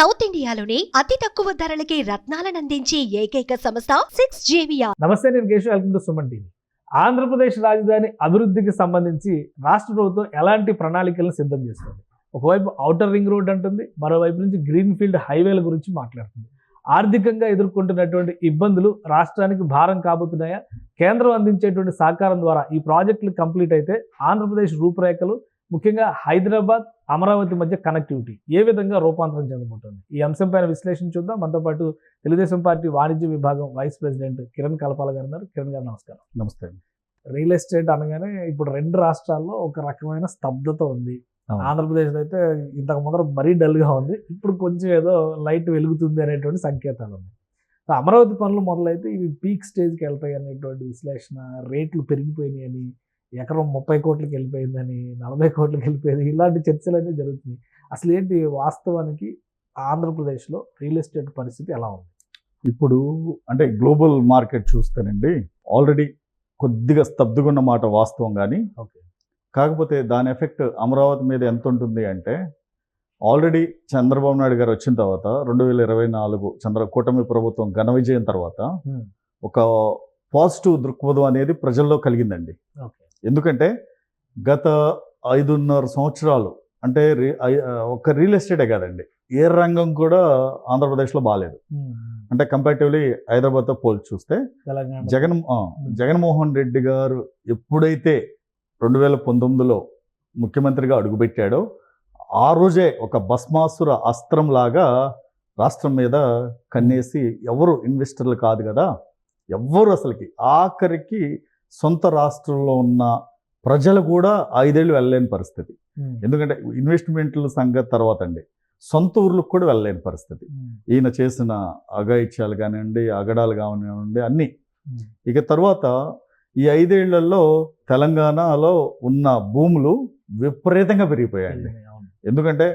South ఇండియాలోని అతి తక్కువ ధరలకి రత్నాలనందించే ఏకైక సంస్థ 6JVR. నమస్తే, నేను Keshav. Welcome to Suman TV. Andhra Pradesh రాజధాని అభివృద్ధికి సంబంధించి రాష్ట్ర ప్రభుత్వం ఎలాంటి ప్రణాళికలను సిద్ధం చేస్తుంది? ఒకవైపు ఔటర్ రింగ్ రోడ్ అంటుంది, మరోవైపు నుంచి గ్రీన్ ఫీల్డ్ హైవేల గురించి మాట్లాడుతుంది. ఆర్థికంగా ఎదుర్కొంటున్నటువంటి ఇబ్బందులు రాష్ట్రానికి భారం కాబోతున్నాయా? కేంద్రం అందించేటువంటి సహకారం ద్వారా ఈ ప్రాజెక్టులు కంప్లీట్ అయితే ఆంధ్రప్రదేశ్ రూపురేఖలు, ముఖ్యంగా హైదరాబాద్ అమరావతి మధ్య కనెక్టివిటీ ఏ విధంగా రూపాంతరం చెందబోతోంది? ఈ అంశంపైన విశ్లేషణ చూద్దాం. మనతో పాటు తెలుగుదేశం పార్టీ వాణిజ్య విభాగం వైస్ ప్రెసిడెంట్ కిరణ్ కలపాల గారు ఉన్నారు. కిరణ్ గారు నమస్కారం. నమస్తే. రియల్ ఎస్టేట్ అనగానే ఇప్పుడు రెండు రాష్ట్రాల్లో ఒక రకమైన స్తబ్దత ఉంది. ఆంధ్రప్రదేశ్లో అయితే ఇంతకు ముందర మరీ డల్గా ఉంది, ఇప్పుడు కొంచెం ఏదో లైట్ వెలుగుతుంది అనేటువంటి సంకేతాలు ఉన్నాయి. అమరావతి పనులు మొదలైతే ఇవి పీక్ స్టేజ్కి వెళ్తాయి అనేటువంటి విశ్లేషణ, రేట్లు పెరిగిపోయినాయి అని, ఎకరం 30 కోట్లకి వెళ్ళిపోయిందని, 40 కోట్లకి వెళ్ళిపోయింది, ఇలాంటి చర్చలన్నీ జరుగుతున్నాయి. అసలు ఏంటి వాస్తవానికి ఆంధ్రప్రదేశ్లో రియల్ ఎస్టేట్ పరిస్థితి ఎలా ఉంది ఇప్పుడు? అంటే గ్లోబల్ మార్కెట్ చూస్తేనండి ఆల్రెడీ కొద్దిగా స్తబ్దుగా ఉన్న మాట వాస్తవం. కానీ కాకపోతే దాని ఎఫెక్ట్ అమరావతి మీద ఎంత ఉంటుంది అంటే, ఆల్రెడీ చంద్రబాబు నాయుడు గారు వచ్చిన తర్వాత 2024 కూటమి ప్రభుత్వం ఘన విజయం తర్వాత ఒక పాజిటివ్ దృక్పథం అనేది ప్రజల్లో కలిగిందండి. ఎందుకంటే గత 5.5 సంవత్సరాలు అంటే ఒక రియల్ ఎస్టేటే కాదండి, ఏ రంగం కూడా ఆంధ్రప్రదేశ్లో బాగాలేదు. అంటే కంపారిటివ్లీ హైదరాబాద్తో పోల్చి చూస్తే జగన్మోహన్ రెడ్డి గారు ఎప్పుడైతే 2019లో ముఖ్యమంత్రిగా అడుగుపెట్టాడో ఆ రోజే ఒక భస్మాసుర అస్త్రంలాగా రాష్ట్రం మీద కన్నేసి, ఎవరు ఇన్వెస్టర్లు కాదు కదా, ఎవ్వరు అసలుకి ఆఖరికి సొంత రాష్ట్రంలో ఉన్న ప్రజలు కూడా 5 ఏళ్ళు వెళ్ళలేని పరిస్థితి. ఎందుకంటే ఇన్వెస్ట్మెంట్ల సంగతి తర్వాత అండి, సొంత ఊర్లకు కూడా వెళ్ళలేని పరిస్థితి. ఈయన చేసిన అఘాయిత్యాలు కానివ్వండి, అగడాలు కానివ్వండి, అన్నీ. ఇక తర్వాత ఈ 5 ఏళ్లలో తెలంగాణలో ఉన్న భూములు విపరీతంగా పెరిగిపోయాయండి. ఎందుకంటే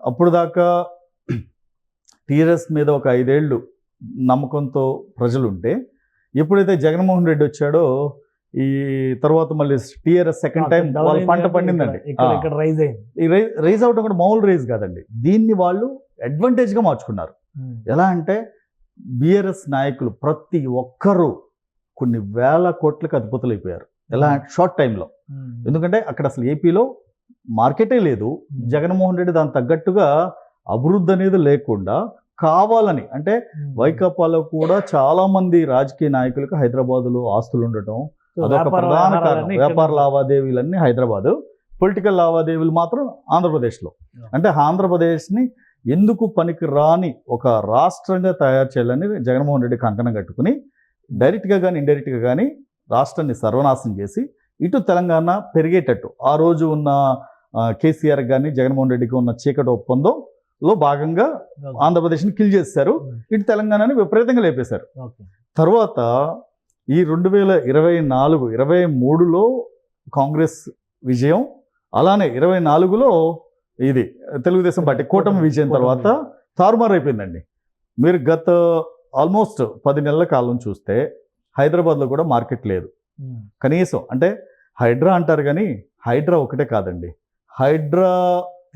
అప్పుడు దాకా టీఆర్ఎస్ మీద ఒక 5 ఏళ్ళు నమ్మకంతో ప్రజలుంటే, ఎప్పుడైతే జగన్మోహన్ రెడ్డి వచ్చాడో ఈ తర్వాత మళ్ళీ టీఆర్ఎస్ సెకండ్ టైం వాళ్ళ పంట పండిందండి. రైజ్ అవడం కూడా మామూలు రైజ్ కాదండి, దీన్ని వాళ్ళు అడ్వాంటేజ్గా మార్చుకున్నారు. ఎలా అంటే బీఆర్ఎస్ నాయకులు ప్రతి ఒక్కరూ కొన్ని వేల కోట్లకు అధిపతులు అయిపోయారు. ఎలా షార్ట్ టైంలో. ఎందుకంటే అక్కడ అసలు ఏపీలో మార్కెటే లేదు. జగన్మోహన్ రెడ్డి దానికి తగ్గట్టుగా అభివృద్ధి అనేది లేకుండా కావాలని, అంటే వైకాపాలో కూడా చాలా మంది రాజకీయ నాయకులకు హైదరాబాదులో ఆస్తులు ఉండటం అదొక ప్రధాన కారణం. వ్యాపార లావాదేవీలన్నీ హైదరాబాదు, పొలిటికల్ లావాదేవీలు మాత్రం ఆంధ్రప్రదేశ్లో. అంటే ఆంధ్రప్రదేశ్ని ఎందుకు పనికి రాని ఒక రాష్ట్రంగా తయారు చేయాలని జగన్మోహన్ రెడ్డి కంకణం కట్టుకుని డైరెక్ట్గా కానీ ఇండైరెక్ట్గా కానీ రాష్ట్రాన్ని సర్వనాశనం చేసి ఇటు తెలంగాణ పెరిగేటట్టు, ఆ రోజు ఉన్న కేసీఆర్ కానీ జగన్మోహన్ రెడ్డికి ఉన్న చీకటి ఒప్పందంలో భాగంగా ఆంధ్రప్రదేశ్ని కిల్ చేశారు, ఇటు తెలంగాణని విపరీతంగా లేపేశారు. తర్వాత ఈ 2024-23లో కాంగ్రెస్ విజయం, అలానే 24లో ఇది తెలుగుదేశం పార్టీ కూటమి విజయం తర్వాత తారుమారు అయిపోయిందండి. మీరు గత ఆల్మోస్ట్ 10 నెలల కాలం చూస్తే హైదరాబాద్లో కూడా మార్కెట్ లేదు కనీసం. అంటే హైడ్రా అంటారు కానీ హైడ్రా ఒకటే కాదండి, హైడ్రా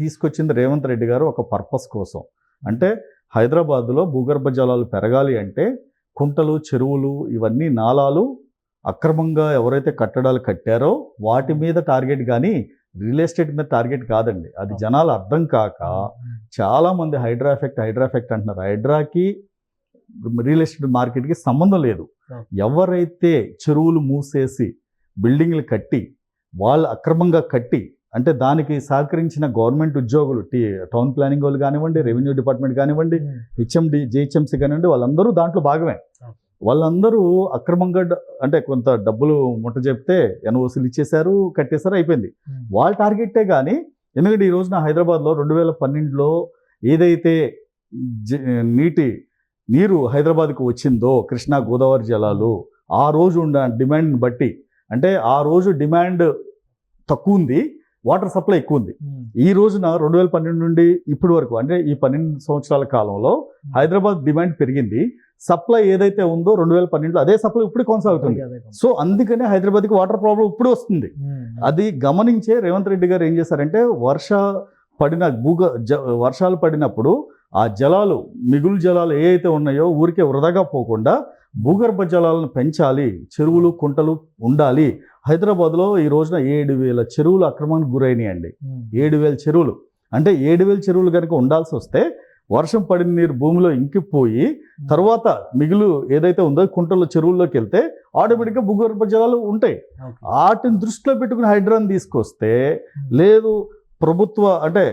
తీసుకొచ్చింది రేవంత్ రెడ్డి గారు ఒక పర్పస్ కోసం. అంటే హైదరాబాద్లో భూగర్భ జలాలు పెరగాలి అంటే కుంటలు, చెరువులు, ఇవన్నీ నాలాలు అక్రమంగా ఎవరైతే కట్టడాలు కట్టారో వాటి మీద టార్గెట్, కానీ రియల్ ఎస్టేట్ మీద టార్గెట్ కాదండి. అది జనాలు అర్థం కాక చాలామంది హైడ్రా ఎఫెక్ట్ అంటున్నారు. హైడ్రాకి రియల్ ఎస్టేట్ మార్కెట్కి సంబంధం లేదు. ఎవరైతే చెరువులు మూసేసి బిల్డింగ్లు కట్టి వాళ్ళు అక్రమంగా కట్టి, అంటే దానికి సహకరించిన గవర్నమెంట్ ఉద్యోగులు, టౌన్ ప్లానింగ్ వాళ్ళు కానివ్వండి, రెవెన్యూ డిపార్ట్మెంట్ కానివ్వండి, జిహెచ్ఎంసీ కానివ్వండి, వాళ్ళందరూ దాంట్లో భాగమే. వాళ్ళందరూ అక్రమంగా అంటే కొంత డబ్బులు ముట్ట చెప్తే ఎన్ఓసీలు ఇచ్చేశారు, కట్టేశారు, అయిపోయింది. వాళ్ళ టార్గెట్టే. కానీ ఎందుకంటే ఈ రోజున హైదరాబాద్లో 2012లో ఏదైతే నీరు హైదరాబాద్కు వచ్చిందో, కృష్ణా గోదావరి జలాలు, ఆ రోజు ఉన్న డిమాండ్ని బట్టి, అంటే ఆ రోజు డిమాండ్ తక్కువ ఉంది, వాటర్ సప్లై ఎక్కువ ఉంది. ఈ రోజున 2012 నుండి ఇప్పటి వరకు, అంటే ఈ 12 సంవత్సరాల కాలంలో హైదరాబాద్ డిమాండ్ పెరిగింది. సప్లై ఏదైతే ఉందో 2012లో అదే సప్లై ఇప్పుడు కొనసాగుతుంది. సో అందుకనే హైదరాబాద్కి వాటర్ ప్రాబ్లం ఇప్పుడు వస్తుంది. అది గమనించే రేవంత్ రెడ్డి గారు ఏం చేశారంటే, వర్షాలు పడినప్పుడు ఆ జలాలు, మిగులు జలాలు ఏ అయితే ఉన్నాయో ఊరికే వృధాగా పోకుండా భూగర్భ జలాలను పెంచాలి, చెరువులు కుంటలు ఉండాలి. హైదరాబాద్లో ఈ రోజున 7,000 చెరువులు అక్రమానికి గురైనాయండి. 7,000 చెరువులు. అంటే 7,000 చెరువులు కనుక ఉండాల్సి వస్తే వర్షం పడిన నీరు భూమిలో ఇంకిపోయి తర్వాత మిగులు ఏదైతే ఉందో కుంటల్లో చెరువుల్లోకి వెళ్తే ఆటోమేటిక్గా భూగర్భ జలాలు ఉంటాయి. వాటిని దృష్టిలో పెట్టుకుని హైడ్రాని తీసుకొస్తే, లేదు ప్రభుత్వ అంటే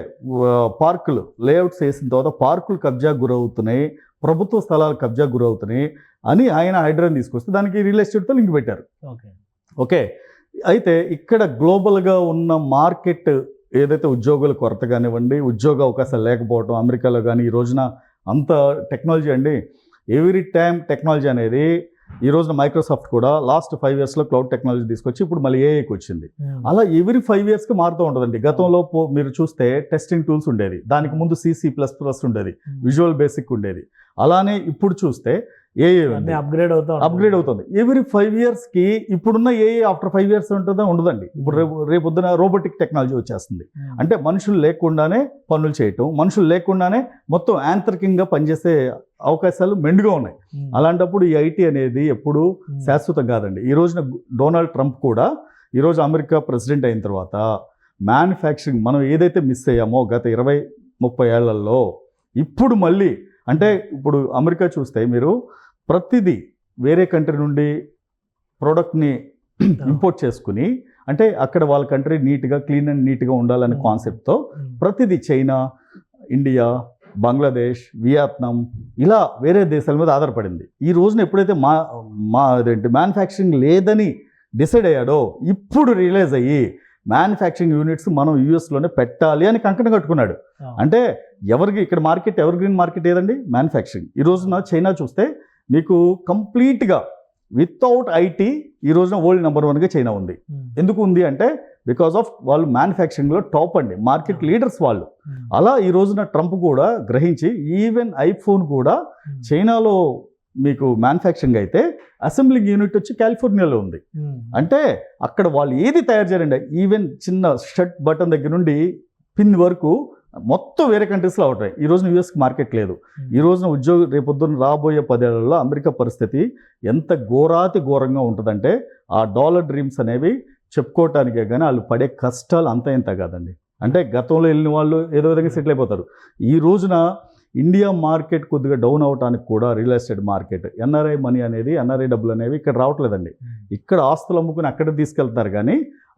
పార్కులు లేఅవుట్స్ వేసిన తర్వాత పార్కులు కబ్జా గురవుతున్నాయి, ప్రభుత్వ స్థలాలు కబ్జా గురవుతున్నాయి అని ఆయన హైడ్రాని తీసుకొస్తే దానికి రియల్ ఎస్టేట్తో లింక్ పెట్టారు. ఓకే, అయితే ఇక్కడ గ్లోబల్గా ఉన్న మార్కెట్ ఏదైతే ఉద్యోగుల కొరత కానివ్వండి, ఉద్యోగ అవకాశాలు లేకపోవడం అమెరికాలో కానీ, ఈ రోజున అంత టెక్నాలజీ అండి, ఎవ్రీ టైం టెక్నాలజీ అనేది. ఈ రోజున మైక్రోసాఫ్ట్ కూడా లాస్ట్ 5 yearsలో క్లౌడ్ టెక్నాలజీ తీసుకొచ్చి ఇప్పుడు మళ్ళీ ఏఐకి వచ్చింది. అలా ఎవ్రీ 5 yearsకి మారుతూ ఉంటుందండి. గతంలో మీరు చూస్తే టెస్టింగ్ టూల్స్ ఉండేది, దానికి ముందు C++ ఉండేది, విజువల్ బేసిక్ ఉండేది. అలానే ఇప్పుడు చూస్తే ఏఐ అప్గ్రేడ్ అవుతుంది ఎవ్రీ 5 yearsకి. ఇప్పుడున్న ఏఐ ఆఫ్టర్ 5 years ఉంటుందా? ఉండదండి. ఇప్పుడు రేపొద్దున రోబోటిక్ టెక్నాలజీ వచ్చేస్తుంది. అంటే మనుషులు లేకుండానే పనులు చేయటం, మనుషులు లేకుండానే మొత్తం యాంత్రికంగా పనిచేసే అవకాశాలు మెండుగా ఉన్నాయి. అలాంటప్పుడు ఈ ఐటీ అనేది ఎప్పుడు శాశ్వతం కాదండి. ఈ రోజున డొనాల్డ్ ట్రంప్ కూడా ఈరోజు అమెరికా ప్రెసిడెంట్ అయిన తర్వాత మ్యానుఫ్యాక్చరింగ్ మనం ఏదైతే మిస్ అయ్యామో గత 20-30 ఏళ్లలో, ఇప్పుడు మళ్ళీ అంటే ఇప్పుడు అమెరికా చూస్తే మీరు ప్రతిదీ వేరే కంట్రీ నుండి ప్రోడక్ట్ని ఇంపోర్ట్ చేసుకుని, అంటే అక్కడ వాళ్ళ కంట్రీ నీట్గా క్లీన్ అండ్ నీట్గా ఉండాలనే కాన్సెప్ట్తో ప్రతిదీ చైనా, ఇండియా, బంగ్లాదేశ్, వియత్నాం ఇలా వేరే దేశాల మీద ఆధారపడింది. ఈ రోజున ఎప్పుడైతే అదేంటి మ్యానుఫ్యాక్చరింగ్ లేదని డిసైడ్ అయ్యాడో, ఇప్పుడు రియలైజ్ అయ్యి మ్యానుఫ్యాక్చరింగ్ యూనిట్స్ మనం యూఎస్లోనే పెట్టాలి అని కంకణం కట్టుకున్నాడు. అంటే ఎవరికి ఇక్కడ మార్కెట్, ఎవర్ గ్రీన్ మార్కెట్ ఏదండి? మ్యానుఫ్యాక్చరింగ్. ఈ రోజున చైనా చూస్తే మీకు కంప్లీట్గా వితౌట్ ఐటీ ఈ రోజున వరల్డ్ నెంబర్ 1గా చైనా ఉంది. ఎందుకు ఉంది అంటే బికాస్ ఆఫ్ వాళ్ళు మ్యానుఫ్యాక్చరింగ్లో టాప్ అండి, మార్కెట్ లీడర్స్ వాళ్ళు. అలా ఈ రోజున ట్రంప్ కూడా గ్రహించి ఈవెన్ ఐఫోన్ కూడా చైనాలో మీకు మ్యానుఫ్యాక్చరింగ్ అయితే అసెంబ్లింగ్ యూనిట్ వచ్చి కాలిఫోర్నియాలో ఉంది. అంటే అక్కడ వాళ్ళు ఏది తయారు చేయాలండి, ఈవెన్ చిన్న షర్ట్ బటన్ దగ్గర నుండి పిన్ వరకు మొత్తం వేరే కంట్రీస్లో అవుతాయి. ఈ రోజున యూఎస్కి మార్కెట్ లేదు. ఈ రోజున రేపొద్దున రాబోయే 10 ఏళ్లలో అమెరికా పరిస్థితి ఎంత ఘోరంగా ఉంటుందంటే ఆ డాలర్ డ్రీమ్స్ అనేవి చెప్పుకోవటానికే కానీ వాళ్ళు పడే కష్టాలు అంత ఇంత కాదండి. అంటే గతంలో వెళ్ళిన వాళ్ళు ఏదో విధంగా సెటిల్ అయిపోతారు. ఈ రోజున ఇండియా మార్కెట్ కొద్దిగా డౌన్ అవడానికి కూడా real estate market, NRI money అనేది, ఎన్ఆర్ఐ డబ్బులు అనేవి ఇక్కడ రావట్లేదండి. ఇక్కడ ఆస్తులు అమ్ముకుని అక్కడ తీసుకెళ్తారు కానీ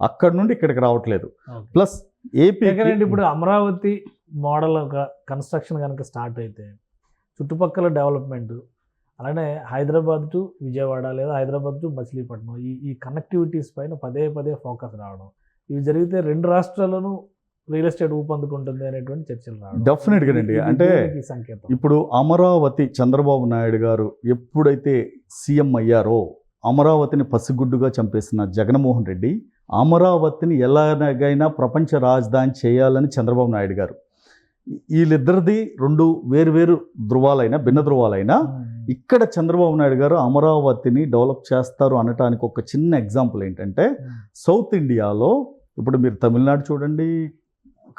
అక్కడ నుండి ఇక్కడికి రావట్లేదు. ప్లస్ ఏపీ ఇప్పుడు అమరావతి మోడల్ కన్స్ట్రక్షన్ కనుక స్టార్ట్ అయితే చుట్టుపక్కల డెవలప్మెంట్, అలానే హైదరాబాద్ టు విజయవాడ లేదా హైదరాబాద్ టు మచిలీపట్నం ఈ కనెక్టివిటీస్ పైన పదే ఫోకస్ రావడం, ఇవి జరిగితే 2 రాష్ట్రాల్లోనూ రియల్ ఎస్టేట్ ఊపందుకుంటుంది అనేటువంటి చర్చలు రావడం డెఫినెట్గా అండి. అంటే సంకేతం. ఇప్పుడు అమరావతి చంద్రబాబు నాయుడు గారు ఎప్పుడైతే సీఎం అయ్యారో అమరావతిని పసిగుడ్డుగా చంపేసిన జగన్మోహన్ రెడ్డి అమరావతిని ఎలాగైనా ప్రపంచ రాజధాని చేయాలని చంద్రబాబు నాయుడు గారు, వీళ్ళిద్దరిది 2 వేరు ధృవాలైన భిన్న ధృవాలైన ఇక్కడ చంద్రబాబు నాయుడు గారు అమరావతిని డెవలప్ చేస్తారు అనటానికి ఒక చిన్న ఎగ్జాంపుల్ ఏంటంటే, సౌత్ ఇండియాలో ఇప్పుడు మీరు తమిళనాడు చూడండి,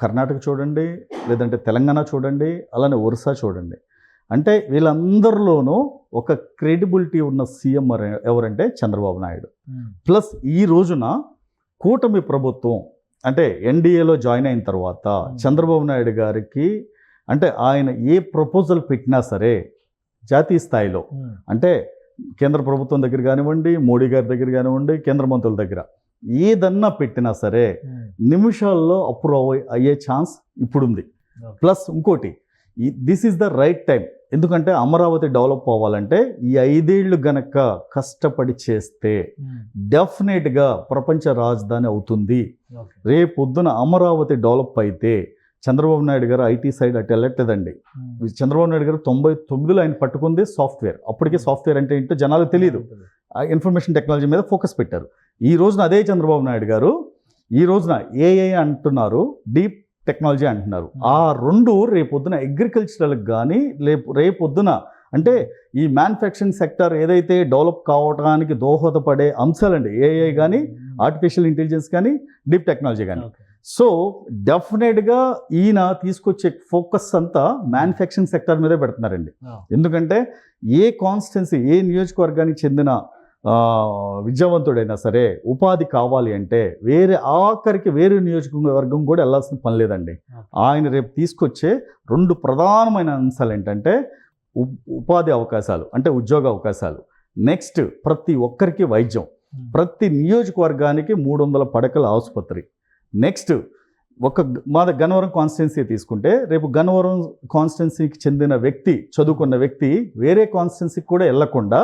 కర్ణాటక చూడండి, లేదంటే తెలంగాణ చూడండి, అలానే ఒరిస్సా చూడండి. అంటే వీళ్ళందరిలోనూ ఒక క్రెడిబిలిటీ ఉన్న సీఎం ఎవరంటే చంద్రబాబు నాయుడు. ప్లస్ ఈ రోజున కూటమి ప్రభుత్వం అంటే ఎన్డీఏలో జాయిన్ అయిన తర్వాత చంద్రబాబు నాయుడు గారికి అంటే ఆయన ఏ ప్రపోజల్ పెట్టినా సరే జాతీయ స్థాయిలో అంటే కేంద్ర ప్రభుత్వం దగ్గర కానివ్వండి, మోడీ గారి దగ్గర కానివ్వండి, కేంద్ర మంత్రుల దగ్గర ఏదన్నా పెట్టినా సరే నిమిషాల్లో అప్రూవ్ అయ్యే ఛాన్స్ ఇప్పుడుంది. ప్లస్ ఇంకోటి, this is the right time. ఎందుకంటే అమరావతి డెవలప్ అవ్వాలంటే ఈ 5 ఏళ్ళు గనక కష్టపడి చేస్తే డెఫినెట్గా ప్రపంచ రాజధాని అవుతుంది. రేపొద్దున అమరావతి డెవలప్ అయితే చంద్రబాబు నాయుడు గారు ఐటీ సైడ్ అటు వెళ్ళట్లేదండి. చంద్రబాబు నాయుడు గారు 99లో ఆయన పట్టుకుంది సాఫ్ట్వేర్. అప్పటికే సాఫ్ట్వేర్ అంటే ఏంటో జనాలకు తెలియదు. ఇన్ఫర్మేషన్ టెక్నాలజీ మీద ఫోకస్ పెట్టారు. ఈ రోజున అదే చంద్రబాబు నాయుడు గారు ఈ రోజున ఏఐ అంటున్నారు, డీప్ టెక్నాలజీ అంటున్నారు. ఆ 2 రేపొద్దున అగ్రికల్చరల్కి కానీ రేపొద్దున అంటే ఈ మ్యానుఫ్యాక్చరింగ్ సెక్టర్ ఏదైతే డెవలప్ కావడానికి దోహదపడే అంశాలండి. ఏఐ కానీ, ఆర్టిఫిషియల్ ఇంటెలిజెన్స్ కానీ, డీప్ టెక్నాలజీ కానీ. సో డెఫినెట్గా ఈయన తీసుకొచ్చే ఫోకస్ అంతా మ్యానుఫ్యాక్చరింగ్ సెక్టర్ మీదే పెడుతున్నారండి. ఎందుకంటే ఏ కాన్స్టిట్యున్సీ, ఏ నియోజకవర్గానికి చెందిన విద్యావంతుడైనా సరే ఉపాధి కావాలి అంటే వేరే నియోజకవర్గం కూడా వెళ్ళాల్సిన పని లేదండి. ఆయన రేపు తీసుకొచ్చే 2 ప్రధానమైన అంశాలు ఏంటంటే ఉపాధి అవకాశాలు, అంటే ఉద్యోగ అవకాశాలు. నెక్స్ట్ ప్రతి ఒక్కరికి వైద్యం, ప్రతి నియోజకవర్గానికి 300 పడకల ఆసుపత్రి. నెక్స్ట్ మా గన్నవరం కాన్స్టిట్యున్సీ తీసుకుంటే రేపు గన్నవరం కాన్స్టిట్యున్సీకి చెందిన వ్యక్తి, చదువుకున్న వ్యక్తి వేరే కాన్స్టిట్యున్సీకి కూడా వెళ్లకుండా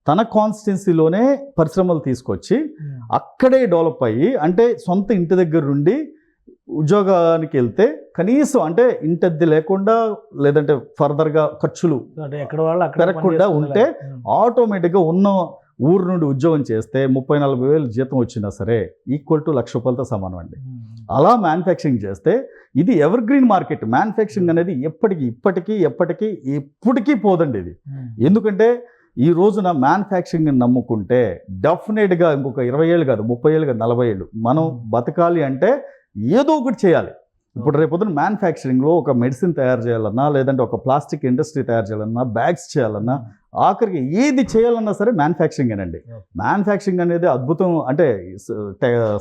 తన కాన్స్టిట్యున్సీలోనే పరిశ్రమలు తీసుకొచ్చి అక్కడే డెవలప్ అయ్యి, అంటే సొంత ఇంటి దగ్గర నుండి ఉద్యోగానికి వెళ్తే కనీసం అంటే ఇంటద్దె లేకుండా, లేదంటే ఫర్దర్గా ఖర్చులు పెరగకుండా ఉంటే ఆటోమేటిక్గా ఉన్న ఊరు నుండి ఉద్యోగం చేస్తే 30-40 వేలు జీతం వచ్చినా సరే ఈక్వల్ టు 1,00,000 రూపాయలతో సమానం అండి. అలా మ్యానుఫ్యాక్చరింగ్ చేస్తే ఇది ఎవర్ గ్రీన్ మార్కెట్. మ్యానుఫ్యాక్చరింగ్ అనేది ఎప్పటికీ పోదండి ఇది. ఎందుకంటే ఈ రోజున మ్యానుఫ్యాక్చరింగ్ని నమ్ముకుంటే డెఫినెట్గా ఇంకొక 20 ఏళ్ళు కాదు, 30 ఏళ్ళు కాదు, 40 ఏళ్ళు మనం బతకాలి అంటే ఏదో ఒకటి చేయాలి. ఇప్పుడు రేపొద్దున మ్యానుఫ్యాక్చరింగ్లో ఒక మెడిసిన్ తయారు చేయాలన్నా, లేదంటే ఒక ప్లాస్టిక్ ఇండస్ట్రీ తయారు చేయాలన్నా, బ్యాగ్స్ చేయాలన్నా, ఆఖరికి ఏది చేయాలన్నా సరే మ్యానుఫ్యాక్చరింగ్ అనండి. మ్యానుఫ్యాక్చరింగ్ అనేది అద్భుతం. అంటే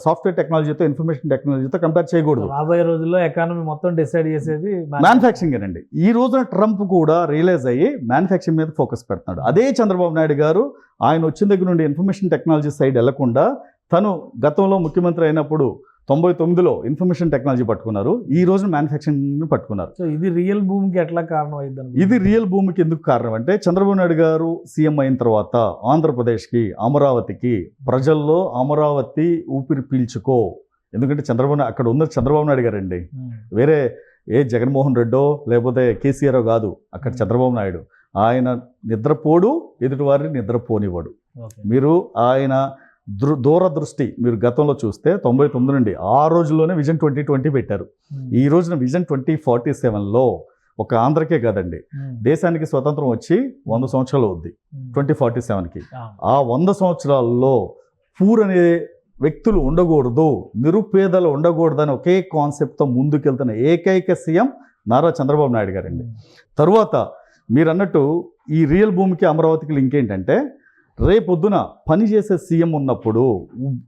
సాఫ్ట్వేర్ టెక్నాలజీతో, ఇన్ఫర్మేషన్ టెక్నాలజీతో కంపేర్ చేయకూడదు. రాబోయే రోజుల్లో ఎకానమీ మొత్తం డిసైడ్ చేసేది మ్యానుఫ్యాక్చరింగ్ అనండి. ఈ రోజున ట్రంప్ కూడా రియలైజ్ అయ్యి మ్యానుఫ్యాక్చరింగ్ మీద ఫోకస్ పెడుతున్నాడు. అదే చంద్రబాబు నాయుడు గారు ఆయన వచ్చిన దగ్గర నుండి ఇన్ఫర్మేషన్ టెక్నాలజీ సైడ్ వెళ్లకుండా, తను గతంలో ముఖ్యమంత్రి అయినప్పుడు 99లో ఇన్ఫర్మేషన్ టెక్నాలజీ పట్టుకున్నారు, ఈ రోజు మ్యానుఫ్యాక్చరింగ్ పట్టుకున్నారు. సో ఇది రియల్ భూమికి ఎట్లా కారణం అయింది? ఇది రియల్ భూమికి ఎందుకు కారణం అంటే, చంద్రబాబు నాయుడు గారు సీఎం అయిన తర్వాత ఆంధ్రప్రదేశ్కి, అమరావతికి, ప్రజల్లో అమరావతి ఊపిరి పీల్చుకో, ఎందుకంటే అక్కడ ఉన్న చంద్రబాబు నాయుడు గారు అండి, వేరే ఏ జగన్మోహన్ రెడ్డో లేకపోతే కేసీఆర్ కాదు, అక్కడ చంద్రబాబు నాయుడు. ఆయన నిద్రపోడు, ఎదుటివారిని నిద్రపోనివ్వడు. మీరు ఆయన దూరదృష్టి మీరు గతంలో చూస్తే 99 నుండి ఆ రోజుల్లోనే విజన్ 2020 పెట్టారు. ఈ రోజున విజన్ 2047లో ఒక ఆంధ్రకే కాదండి, దేశానికి స్వతంత్రం వచ్చి 100 సంవత్సరాలు అవుద్ది 2047కి. ఆ 100 సంవత్సరాల్లో పూర్ అనే వ్యక్తులు ఉండకూడదు, నిరుపేదలు ఉండకూడదని ఒకే కాన్సెప్ట్తో ముందుకెళ్తున్న ఏకైక సీఎం నారా చంద్రబాబు నాయుడు గారండి. తరువాత మీరు అన్నట్టు ఈ రియల్ భూమికి అమరావతికి లింక్ ఏంటంటే, రేపొద్దున పనిచేసే సీఎం ఉన్నప్పుడు,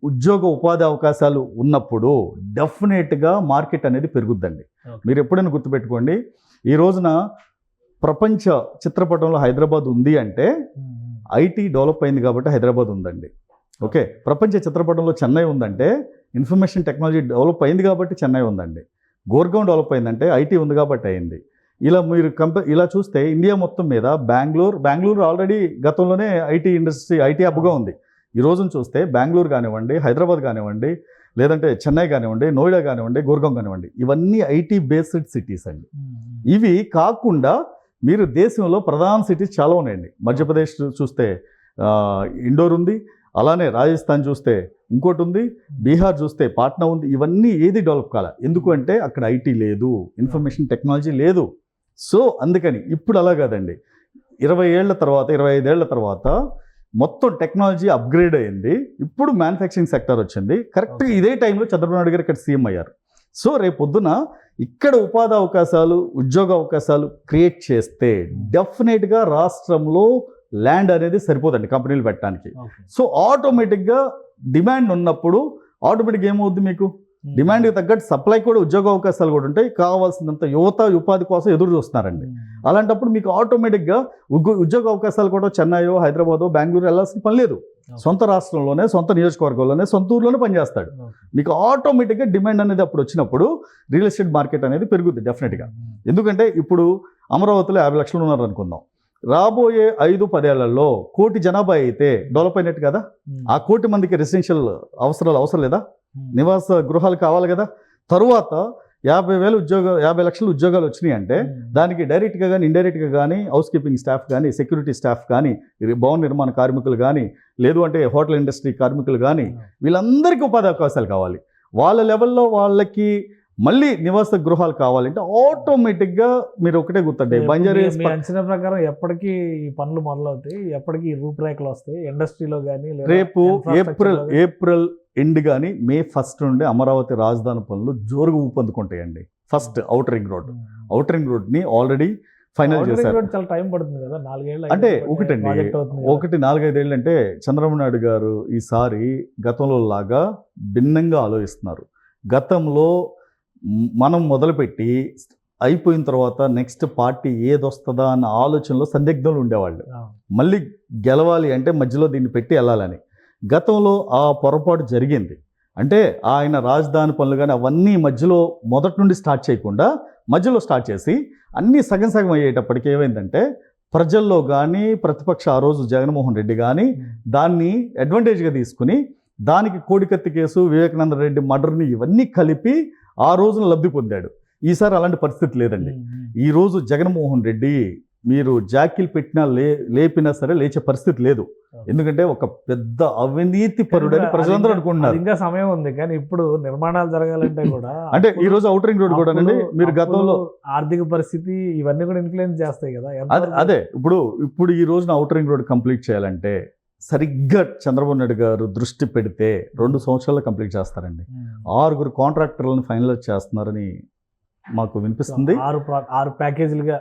ఉద్యోగ ఉపాధి అవకాశాలు ఉన్నప్పుడు డెఫినెట్గా మార్కెట్ అనేది పెరుగుద్దండి. మీరు ఎప్పుడైనా గుర్తుపెట్టుకోండి, ఈ రోజున ప్రపంచ చిత్రపటంలో హైదరాబాద్ ఉంది అంటే ఐటీ డెవలప్ అయింది కాబట్టి హైదరాబాద్ ఉందండి. ఓకే, ప్రపంచ చిత్రపటంలో చెన్నై ఉందంటే ఇన్ఫర్మేషన్ టెక్నాలజీ డెవలప్ అయింది కాబట్టి చెన్నై ఉందండి. గోర్గాం డెవలప్ అయిందంటే ఐటీ ఉంది కాబట్టి అయింది. ఇలా మీరు ఇలా చూస్తే ఇండియా మొత్తం మీద బెంగళూరు ఆల్రెడీ గతంలోనే ఐటీ ఇండస్ట్రీ, ఐటీ హబ్గా ఉంది. ఈ రోజున చూస్తే బెంగళూరు కానివ్వండి, హైదరాబాద్ కానివ్వండి, లేదంటే చెన్నై కానివ్వండి, నోయిడా కానివ్వండి, గోర్గాం కానివ్వండి, ఇవన్నీ ఐటీ బేస్డ్ సిటీస్ అండి. ఇవి కాకుండా మీరు దేశంలో ప్రధాన సిటీస్ చాలా ఉన్నాయండి. మధ్యప్రదేశ్ చూస్తే ఇండోర్ ఉంది, అలానే రాజస్థాన్ చూస్తే ఇంకోటి ఉంది, బీహార్ చూస్తే పాట్నా ఉంది. ఇవన్నీ ఏది డెవలప్ కాలే, ఎందుకు అంటే అక్కడ ఐటీ లేదు, ఇన్ఫర్మేషన్ టెక్నాలజీ లేదు. సో అందుకని ఇప్పుడు అలా కాదండి, 20 ఏళ్ల తర్వాత, 25 ఏళ్ల తర్వాత మొత్తం టెక్నాలజీ అప్గ్రేడ్ అయింది. ఇప్పుడు మ్యానుఫ్యాక్చరింగ్ సెక్టర్ వచ్చింది. కరెక్ట్గా ఇదే టైంలో చంద్రబాబు నాయుడు గారు ఇక్కడ సీఎం అయ్యారు. సో రేపు పొద్దున ఇక్కడ ఉపాధి అవకాశాలు, ఉద్యోగ అవకాశాలు క్రియేట్ చేస్తే డెఫినెట్గా రాష్ట్రంలో ల్యాండ్ అనేది సరిపోదండి కంపెనీలు పెట్టడానికి. సో ఆటోమేటిక్గా డిమాండ్ ఉన్నప్పుడు ఆటోమేటిక్గా ఏమవుద్ది, మీకు డిమాండ్కి తగ్గట్టు సప్లై కూడా, ఉద్యోగ అవకాశాలు కూడా ఉంటాయి. కావాల్సినంత యువత ఉపాధి కోసం ఎదురు చూస్తున్నారండి. అలాంటప్పుడు మీకు ఆటోమేటిక్గా ఉద్యోగ అవకాశాలు కూడా చెన్నైయో, హైదరాబాదో, బెంగళూరు వెళ్ళాల్సిన పని లేదు. సొంత రాష్ట్రంలోనే, సొంత నియోజకవర్గంలోనే, సొంత ఊర్లోనే పనిచేస్తాడు. మీకు ఆటోమేటిక్గా డిమాండ్ అనేది అప్పుడు వచ్చినప్పుడు రియల్ ఎస్టేట్ మార్కెట్ అనేది పెరుగుద్ది డెఫినెట్గా. ఎందుకంటే ఇప్పుడు అమరావతిలో 50 లక్షలు ఉన్నారు అనుకుందాం, రాబోయే 5-10 ఏళ్లలో 1 కోటి జనాభా అయితే డెవలప్ అయినట్టు కదా. ఆ 1 కోటి మందికి రెసిడెన్షియల్ అవసరం లేదా, నివాస గృహాలు కావాలి కదా. తరువాత 50 లక్షల ఉద్యోగాలు వచ్చినాయి అంటే దానికి డైరెక్ట్గా కానీ, ఇండైరెక్ట్గా కానీ, హౌస్ కీపింగ్ స్టాఫ్ కానీ, సెక్యూరిటీ స్టాఫ్ కానీ, భవన నిర్మాణ కార్మికులు కానీ, లేదు అంటే హోటల్ ఇండస్ట్రీ కార్మికులు కానీ, వీళ్ళందరికీ ఉపాధి అవకాశాలు కావాలి. వాళ్ళ లెవెల్లో వాళ్ళకి మళ్ళీ నివాస గృహాలు కావాలంటే ఆటోమేటిక్గా మీరు ఒకటే గుర్తండి బంజారా హిల్స్ మీ అంచనా ప్రకారం ఎప్పటికీ ఈ పనులు మొదలవుతాయి, ఎప్పటికీ ఈ రూపురేఖలు వస్తాయి ఇండస్ట్రీలో కానీ రేపు ఏప్రిల్ ఎండ్ కానీ మే 1 నుండి అమరావతి రాజధాని పనులు జోరుగా ఊపందుకుంటాయండి. ఫస్ట్ అవుటర్ రింగ్ రోడ్ని ఆల్రెడీ ఫైనల్ చేశారు. చాలా టైం పడుతుంది కదా, 4 ఏళ్ళు అంటే ఒకటండి, 4-5 ఏళ్ళు అంటే చంద్రబాబు నాయుడు గారు ఈసారి గతంలో లాగా భిన్నంగా ఆలోచిస్తున్నారు. గతంలో మనం మొదలుపెట్టి అయిపోయిన తర్వాత నెక్స్ట్ పార్టీ ఏదొస్తుందా అన్న ఆలోచనలో సందిగ్ధంలో ఉండేవాళ్ళు. మళ్ళీ గెలవాలి అంటే మధ్యలో దీన్ని పెట్టి వెళ్ళాలని. గతంలో ఆ పొరపాటు జరిగింది. అంటే ఆయన రాజధాని పనులు కానీ అవన్నీ మధ్యలో మొదటి నుండి స్టార్ట్ చేయకుండా మధ్యలో స్టార్ట్ చేసి అన్నీ సగం సగం అయ్యేటప్పటికి ఏమైందంటే ప్రజల్లో కానీ ప్రతిపక్ష ఆ రోజు జగన్మోహన్ రెడ్డి కానీ దాన్ని అడ్వాంటేజ్గా తీసుకుని దానికి కోడికత్తి కేసు, వివేకానంద రెడ్డి మర్డర్ని ఇవన్నీ కలిపి ఆ రోజున లబ్ధి పొందాడు. ఈసారి అలాంటి పరిస్థితి లేదండి. ఈరోజు జగన్మోహన్ రెడ్డి మీరు జాకీలు పెట్టినా లేపినా సరే లేచే పరిస్థితి లేదు. ఎందుకంటే ఒక పెద్ద అవినీతి పరుడని ప్రజలందరూ అనుకుంటున్నారు. ఇంకా సమయం ఉంది, కానీ ఇప్పుడు నిర్మాణాలు జరగాలంటే కూడా అంటే ఈ రోజు అవుటర్ రింగ్ రోడ్ కూడా మీరు గతంలో ఆర్థిక పరిస్థితి ఇవన్నీ కూడా ఇన్ఫ్లుయెన్స్ చేస్తాయి కదా. అదే ఇప్పుడు ఈ రోజున అవుటర్ రింగ్ రోడ్ కంప్లీట్ చేయాలంటే సరిగ్గా చంద్రబాబు నాయుడు గారు దృష్టి పెడితే 2 సంవత్సరాల్లో కంప్లీట్ చేస్తారండి. 6 కాంట్రాక్టర్లను ఫైనలైజ్ చేస్తున్నారని మాకు వినిపిస్తుంది. 6 ప్యాకేజీలుగా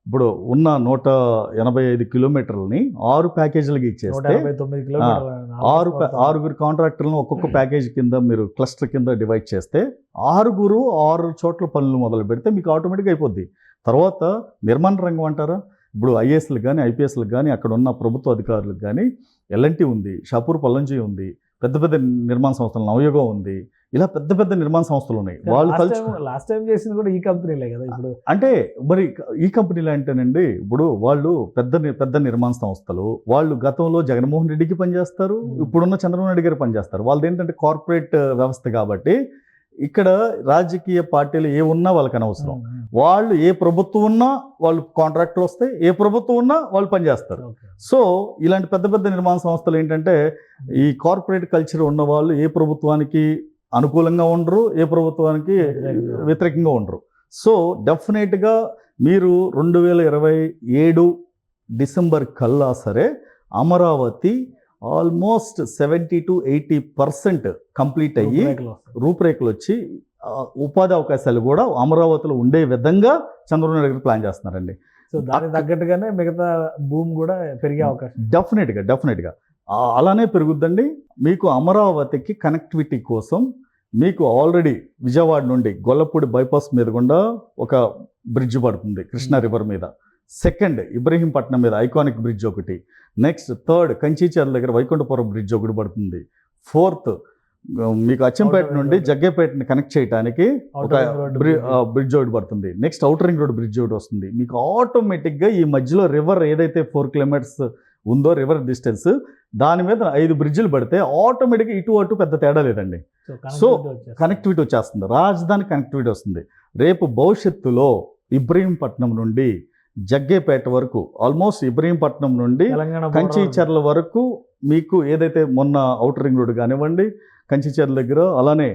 ఇప్పుడు ఉన్న 185 కిలోమీటర్లని 6 ప్యాకేజీలుగా ఇచ్చేస్తే 6 కాంట్రాక్టర్లను ఒక్కొక్క ప్యాకేజ్ కింద మీరు క్లస్టర్ కింద డివైడ్ చేస్తే 6 చోట్ల పనులు మొదలు పెడితే మీకు ఆటోమేటిక్గా అయిపోద్ది. తర్వాత నిర్మాణ రంగం అంటారా, ఇప్పుడు ఐఏఎస్లకు కానీ ఐపీఎస్లకు కానీ అక్కడ ఉన్న ప్రభుత్వ అధికారులకు కానీ ఎల్ఎన్టీ ఉంది, షాపూర్ పల్లంజీ ఉంది, పెద్ద పెద్ద నిర్మాణ సంస్థలు నవయుగం ఉంది, ఇలా పెద్ద పెద్ద నిర్మాణ సంస్థలు ఉన్నాయి. వాళ్ళు లాస్ట్ టైం చేసింది కూడా ఈ కంపెనీలే కదా. ఇప్పుడు అంటే మరి ఈ కంపెనీలు అంటేనండి, ఇప్పుడు వాళ్ళు పెద్ద నిర్మాణ సంస్థలు, వాళ్ళు గతంలో జగన్మోహన్ రెడ్డికి పనిచేస్తారు, ఇప్పుడున్న చంద్రబాబు నాయుడు గారు పనిచేస్తారు. వాళ్ళది ఏంటంటే కార్పొరేట్ వ్యవస్థ కాబట్టి ఇక్కడ రాజకీయ పార్టీలు ఏ ఉన్నా వాళ్ళకి అనవసరం. వాళ్ళు ఏ ప్రభుత్వం ఉన్నా వాళ్ళు కాంట్రాక్టులు వస్తాయి, ఏ ప్రభుత్వం ఉన్నా వాళ్ళు పనిచేస్తారు. సో ఇలాంటి పెద్ద పెద్ద నిర్మాణ సంస్థలు ఏంటంటే ఈ కార్పొరేట్ కల్చర్ ఉన్న వాళ్ళు ఏ ప్రభుత్వానికి అనుకూలంగా ఉండరు, ఏ ప్రభుత్వానికి వ్యతిరేకంగా ఉండరు. సో డెఫినెట్గా మీరు 2027 డిసెంబర్ కల్లా సరే అమరావతి ఆల్మోస్ట్ 70-80% కంప్లీట్ అయ్యి రూపురేఖలు వచ్చి ఉపాధి అవకాశాలు కూడా అమరావతిలో ఉండే విధంగా చంద్రబాబు నాయుడు గారు ప్లాన్ చేస్తున్నారండి. సో దానికి తగ్గట్టుగానే మిగతా భూమి కూడా పెరిగే అవకాశం డెఫినెట్గా అలానే పెరుగుద్దండి. మీకు అమరావతికి కనెక్టివిటీ కోసం మీకు ఆల్రెడీ విజయవాడ నుండి గొల్లపూడి బైపాస్ మీద గుండా ఒక బ్రిడ్జ్ పడుతుంది కృష్ణా రివర్ మీద. సెకండ్ ఇబ్రహీంపట్నం మీద ఐకానిక్ బ్రిడ్జ్ ఒకటి. నెక్స్ట్ థర్డ్ కంచీచర్ల దగ్గర వైకుంఠపురం బ్రిడ్జ్ ఒకటి పడుతుంది. ఫోర్త్ మీకు అచ్చంపేట నుండి జగ్గేపేటని కనెక్ట్ చేయడానికి ఒక బ్రిడ్జ్ ఒకటి పడుతుంది. Next outer ring road bridge ఒకటి వస్తుంది. మీకు ఆటోమేటిక్గా ఈ మధ్యలో రివర్ ఏదైతే 4 కిలోమీటర్స్ ఉందో రివర్ డిస్టెన్స్, దాని మీద 5 బ్రిడ్జిలు పడితే ఆటోమేటిక్గా ఇటు అటు పెద్ద తేడా లేదండి. సో కనెక్టివిటీ వచ్చేస్తుంది, రాజధాని కనెక్టివిటీ వస్తుంది. రేపు భవిష్యత్తులో ఇబ్రహీంపట్నం నుండి జగ్గేపేట వరకు, ఆల్మోస్ట్ ఇబ్రహీంపట్నం నుండి కంచీచర్ల వరకు మీకు ఏదైతే మొన్న అవుటర్ రింగ్ రోడ్ కానివ్వండి, కంచీచర్ల దగ్గర అలానే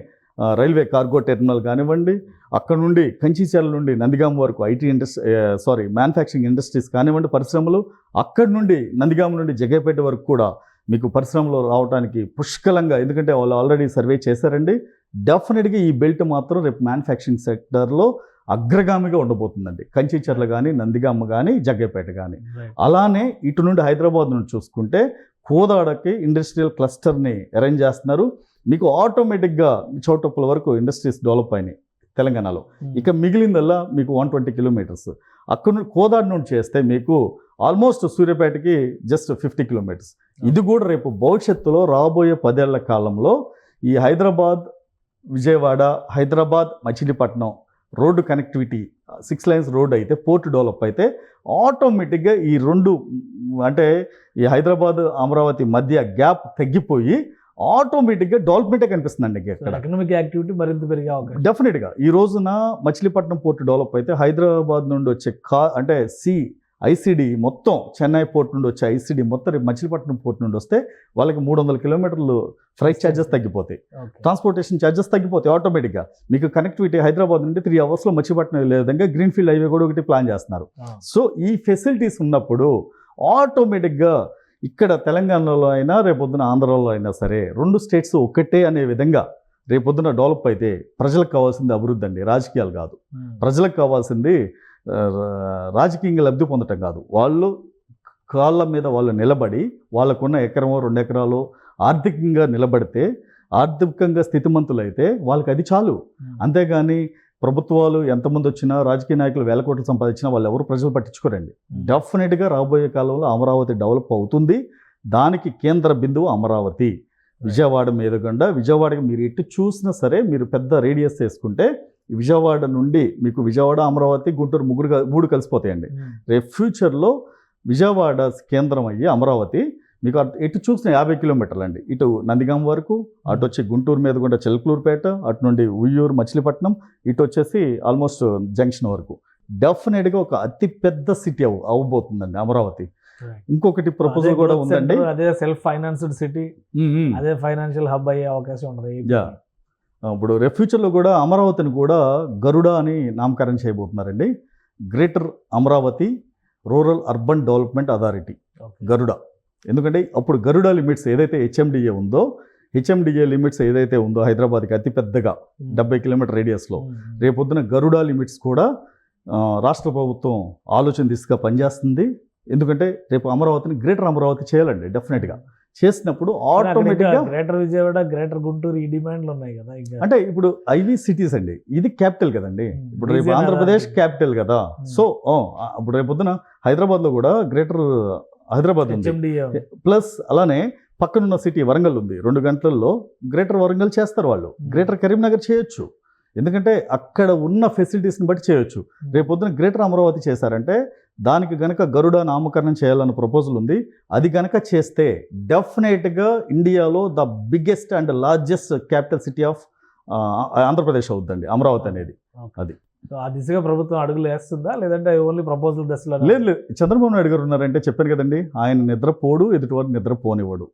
రైల్వే కార్గో టెర్మినల్ కానివ్వండి, అక్కడ నుండి కంచీచర్ల నుండి నందిగామ వరకు మ్యానుఫ్యాక్చరింగ్ ఇండస్ట్రీస్ కానివ్వండి, పరిశ్రమలు, అక్కడి నుండి నందిగామ నుండి జగ్గేపేట వరకు కూడా మీకు పరిశ్రమలు రావడానికి పుష్కలంగా, ఎందుకంటే వాళ్ళు ఆల్రెడీ సర్వే చేశారండి. డెఫినెట్గా ఈ బెల్ట్ మాత్రం రేపు మ్యానుఫ్యాక్చరింగ్ సెక్టర్లో అగ్రగామిగా ఉండబోతుందండి. కంచీచర్ల కానీ, నందిగామ కానీ, జగ్గేపేట కానీ. అలానే ఇటు నుండి హైదరాబాద్ నుండి చూసుకుంటే కోదాడకి ఇండస్ట్రియల్ క్లస్టర్ని అరేంజ్ చేస్తున్నారు. మీకు ఆటోమేటిక్గా చౌటుప్పల వరకు ఇండస్ట్రీస్ డెవలప్ అయినాయి తెలంగాణలో. ఇక మిగిలిందల్లా మీకు 120 కిలోమీటర్స్. అక్కడ నుండి కోదాడ నుండి చేస్తే మీకు ఆల్మోస్ట్ సూర్యాపేటకి జస్ట్ 50 కిలోమీటర్స్. ఇది కూడా రేపు భవిష్యత్తులో రాబోయే 10 ఏళ్ల కాలంలో ఈ Hyderabad Vijayawada, Hyderabad Machilipatnam road connectivity 6 lines road అయితే, పోర్ట్ డెవలప్ అయితే ఆటోమేటిక్గా ఈ 2 అంటే ఈ హైదరాబాద్ అమరావతి మధ్య గ్యాప్ తగ్గిపోయి ఆటోమేటిక్గా డెవలప్మెంటే కనిపిస్తుందండి. ఇక్కడ ఎకనామిక్ యాక్టివిటీ మరింత పెరిగే అవకాశం డెఫినెట్గా. ఈ రోజున మచిలీపట్నం పోర్ట్ డెవలప్ అయితే హైదరాబాద్ నుండి వచ్చే అంటే సీ ఐసీడీ మొత్తం చెన్నై పోర్ట్ నుండి వచ్చే ఐసీడీ మొత్తం రేపు మచిలీపట్నం పోర్ట్ నుండి వస్తే వాళ్ళకి 300 కిలోమీటర్లు ఫ్రైట్ ఛార్జెస్ తగ్గిపోతాయి, ట్రాన్స్పోర్టేషన్ ఛార్జెస్ తగ్గిపోతాయి ఆటోమేటిక్గా. మీకు కనెక్టివిటీ హైదరాబాద్ నుండి 3 అవర్స్లో మచిలీపట్నం వెళ్ళే విధంగా గ్రీన్ఫీల్డ్ హైవే కూడా ఒకటి ప్లాన్ చేస్తున్నారు. సో ఈ ఫెసిలిటీస్ ఉన్నప్పుడు ఆటోమేటిక్గా ఇక్కడ తెలంగాణలో అయినా రేపొద్దున ఆంధ్రాలో అయినా సరే 2 స్టేట్స్ ఒకటే అనే విధంగా రేపొద్దున డెవలప్ అయితే ప్రజలకు కావాల్సింది అభివృద్ధి అండి, రాజకీయాలు కాదు. ప్రజలకు కావాల్సింది రాజకీయంగా లబ్ధి పొందటం కాదు. వాళ్ళు కాళ్ళ మీద వాళ్ళు నిలబడి వాళ్ళకున్న ఎకరమో 2 ఎకరాలు ఆర్థికంగా నిలబడితే, ఆర్థికంగా స్థితిమంతులైతే వాళ్ళకి అది చాలు. అంతేగాని ప్రభుత్వాలు ఎంతమంది వచ్చినా, రాజకీయ నాయకులు 1000 కోట్లు సంపాదించినా వాళ్ళు ఎవరు ప్రజలు పట్టించుకోరండి. డెఫినెట్గా రాబోయే కాలంలో అమరావతి డెవలప్ అవుతుంది. దానికి కేంద్ర బిందువు అమరావతి. విజయవాడ మీదకుండా, విజయవాడకి మీరు ఎటు చూసినా సరే మీరు పెద్ద రేడియస్ వేసుకుంటే విజయవాడ నుండి మీకు విజయవాడ, అమరావతి, గుంటూరు 3 కలిసిపోతాయండి. రేపు ఫ్యూచర్లో విజయవాడ కేంద్రం అయ్యి అమరావతి మీకు ఎటు చూసిన 50 కిలోమీటర్లు అండి. ఇటు నందిగాం వరకు, అటు వచ్చి గుంటూరు మీద కూడా చిలకలూరుపేట, అటు నుండి ఉయ్యూరు, మచిలీపట్నం, ఇటు వచ్చేసి ఆల్మోస్ట్ జంక్షన్ వరకు డెఫినెట్గా ఒక అతి పెద్ద సిటీ అవ్వబోతుందండి అమరావతి. ఇంకొకటి ప్రపోజల్ కూడా ఉందండి, అదే సెల్ఫ్ ఫైనాన్స్డ్ సిటీ, అదే ఫైనాన్షియల్ హబ్ అయ్యే అవకాశం ఉంటుంది. ఇప్పుడు రేపు ఫ్యూచర్లో కూడా అమరావతిని కూడా గరుడ అని నామకరణం చేయబోతున్నారండి. Greater Amaravati rural urban development authority, Garuda. ఎందుకంటే అప్పుడు గరుడ లిమిట్స్ ఏదైతే హెచ్ఎండిఏ ఉందో, హెచ్ఎండిఏ లిమిట్స్ ఏదైతే ఉందో హైదరాబాద్కి అతి పెద్దగా 70 కిలోమీటర్ రేడియస్లో, రేపొద్దున గరుడ లిమిట్స్ కూడా రాష్ట్ర ప్రభుత్వం ఆలోచన దిశగా పనిచేస్తుంది. ఎందుకంటే రేపు అమరావతిని గ్రేటర్ అమరావతి చేయాలండి. డెఫినెట్గా చేసినప్పుడు ఆటోమేటిక్గా గ్రేటర్ విజయవాడ, గ్రేటర్ గుంటూరు ఈ డిమాండ్లు ఉన్నాయి కదా. అంటే ఇప్పుడు ఐవి సిటీస్ అండి, ఇది క్యాపిటల్ కదండి. ఇప్పుడు రేపు ఆంధ్రప్రదేశ్ క్యాపిటల్ కదా. సో ఇప్పుడు రేపు పొద్దున హైదరాబాద్లో కూడా గ్రేటర్ హైదరాబాద్ ఉంది, ప్లస్ అలానే పక్కనున్న సిటీ వరంగల్ ఉంది. 2 గంటల్లో గ్రేటర్ వరంగల్ చేస్తారు వాళ్ళు. గ్రేటర్ కరీంనగర్ చేయొచ్చు, ఎందుకంటే అక్కడ ఉన్న ఫెసిలిటీస్ని బట్టి చేయొచ్చు. రేపు పొద్దున గ్రేటర్ అమరావతి చేశారంటే దానికి గనక గరుడ నామకరణం చేయాలన్న ప్రపోజల్ ఉంది. అది గనక చేస్తే డెఫినెట్గా ఇండియాలో the biggest and largest capital city of Andhra Pradesh అవుతుందండి అమరావతి అనేది. అది ఆ దిశగా ప్రభుత్వం అడుగులు వేస్తుందా, లేదంటే ఓన్లీ ప్రపోజల్ దశలో? లేదు, చంద్రబాబు నాయుడు గారు ఉన్నారంటే చెప్పాను కదండి, ఆయన నిద్రపోడు, ఎదుటివారు నిద్రపోనివాడు.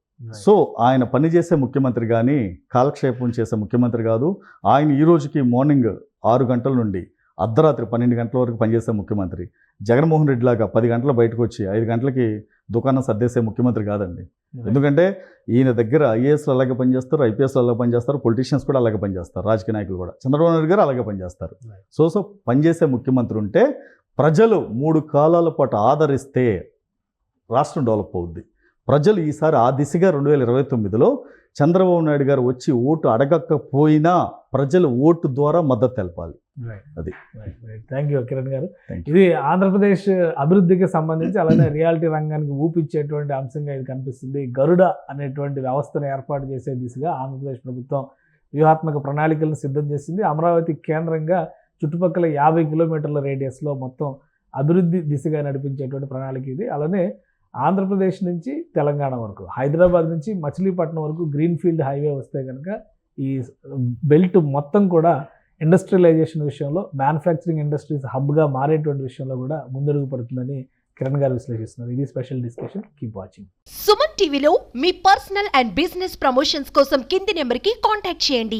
సో ఆయన పనిచేసే ముఖ్యమంత్రి కానీ కాలక్షేపం చేసే ముఖ్యమంత్రి కాదు. ఆయన ఈ రోజుకి మార్నింగ్ 6 గంటల నుండి అర్ధరాత్రి 12 గంటల వరకు పనిచేసే ముఖ్యమంత్రి. జగన్మోహన్ రెడ్డి లాగా 10 గంటల బయటకు వచ్చి 5 గంటలకి దుకాణం సర్దేసే ముఖ్యమంత్రి కాదండి. ఎందుకంటే ఈయన దగ్గర ఐఏఎస్లు అలాగే పనిచేస్తారు, ఐపీఎస్లు అలాగే పనిచేస్తారు, పొలిటీషియన్స్ కూడా అలాగే పనిచేస్తారు, రాజకీయ నాయకులు కూడా. చంద్రబాబు నాయుడు గారు అలాగే పనిచేస్తారు. సో పనిచేసే ముఖ్యమంత్రి ఉంటే ప్రజలు 3 కాలాల పాటు ఆదరిస్తే రాష్ట్రం డెవలప్ అవుద్ది. ప్రజలు ఈసారి ఆ దిశగా 2029లో చంద్రబాబు నాయుడు గారు వచ్చి ఓటు అడగకపోయినా ప్రజలు ఓటు ద్వారా మద్దతు తెలపాలి. అది. థ్యాంక్ యూ కిరణ్ గారు. ఇది ఆంధ్రప్రదేశ్ అభివృద్ధికి సంబంధించి అలానే రియాలిటీ రంగానికి ఊపిచ్చేటువంటి అంశంగా ఇది కనిపిస్తుంది. గరుడ అనేటువంటి వ్యవస్థను ఏర్పాటు చేసే దిశగా ఆంధ్రప్రదేశ్ ప్రభుత్వం వ్యూహాత్మక ప్రణాళికలను సిద్ధం చేసింది. అమరావతి కేంద్రంగా చుట్టుపక్కల 50 కిలోమీటర్ల రేడియస్లో మొత్తం అభివృద్ధి దిశగా నడిపించేటువంటి ప్రణాళిక ఇది. అలానే ఆంధ్రప్రదేశ్ నుంచి తెలంగాణ వరకు, హైదరాబాద్ నుంచి మచిలీపట్నం వరకు గ్రీన్ఫీల్డ్ హైవే వస్తే కనుక ఈ బెల్ట్ మొత్తం కూడా ఇండస్ట్రియలైజేషన్ విషయంలో, మ్యానుఫ్యాక్చరింగ్ ఇండస్ట్రీస్ హబ్గా మారేటువంటి విషయంలో కూడా ముందడుగు పడుతుందని కిరణ్ గారు విశ్లేషిస్తున్నారు. ఇది special discussion. Keep watching. Suman టీవీలో మీ పర్సనల్ అండ్ బిజినెస్ ప్రమోషన్స్ కోసం కింది నెంబర్కి కాంటాక్ట్ చేయండి.